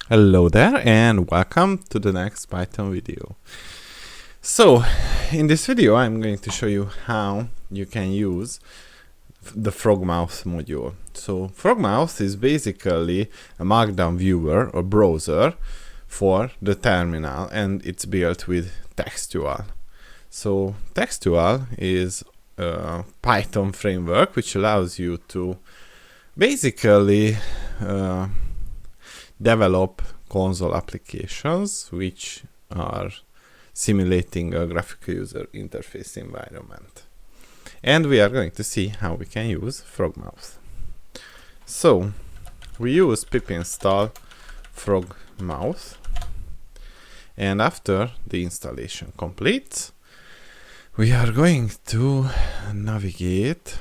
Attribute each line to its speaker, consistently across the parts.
Speaker 1: Hello there and welcome to the next Python video. So in this video I'm going to show you how you can use the Frogmouth module. So Frogmouth is basically a Markdown viewer or browser for the terminal, and it's built with Textual. So Textual is a Python framework which allows you to basically develop console applications which are simulating a graphical user interface environment. And we are going to see how we can use Frogmouth. So we use pip install Frogmouth, and after the installation completes, we are going to navigate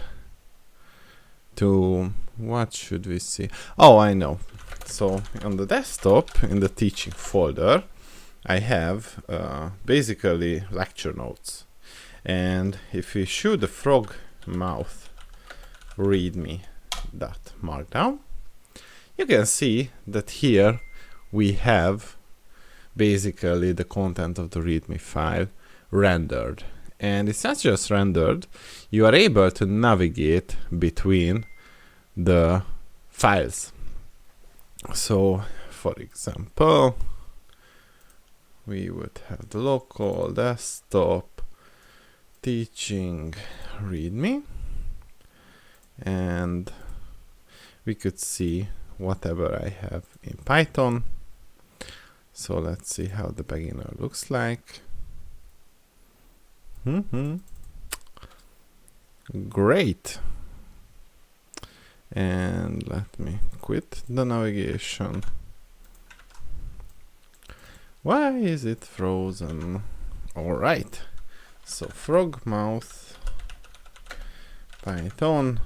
Speaker 1: to, what should we see? Oh, I know. So on the desktop, in the teaching folder, I have basically lecture notes. And if we shoot the Frogmouth readme.markdown, you can see that here we have basically the content of the readme file rendered. And it's not just rendered, you are able to navigate between the files. So, for example, we would have the local desktop teaching readme, and we could see whatever I have in Python. So let's see how the beginner looks like. Great. And let me quit the navigation. Why is it frozen? Alright, so Frogmouth Python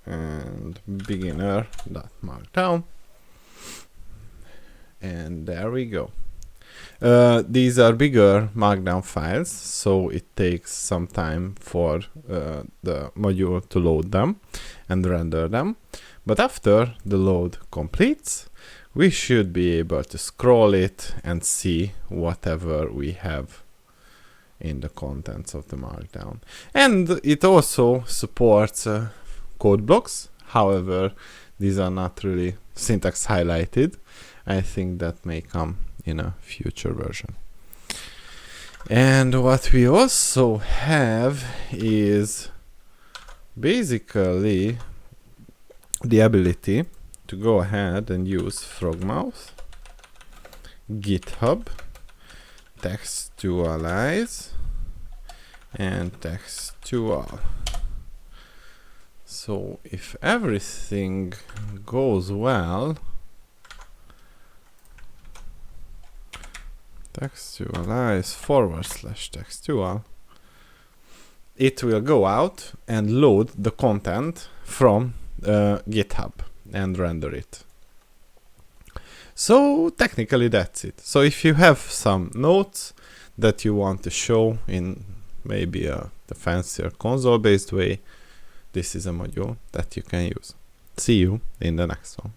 Speaker 1: and beginner.markdown, and there we go. These are bigger Markdown files, so it takes some time for the module to load them and render them. But after the load completes, we should be able to scroll it and see whatever we have in the contents of the Markdown. And it also supports code blocks. However, these are not really syntax highlighted. I think that may come in a future version. And what we also have is basically the ability to go ahead and use Frogmouth, GitHub, Textualize, and Textual. So if everything goes well, Textualize /textual, it will go out and load the content from GitHub and render it. So technically that's it. So if you have some notes that you want to show in maybe the fancier console based way, this is a module that you can use. See you in the next one.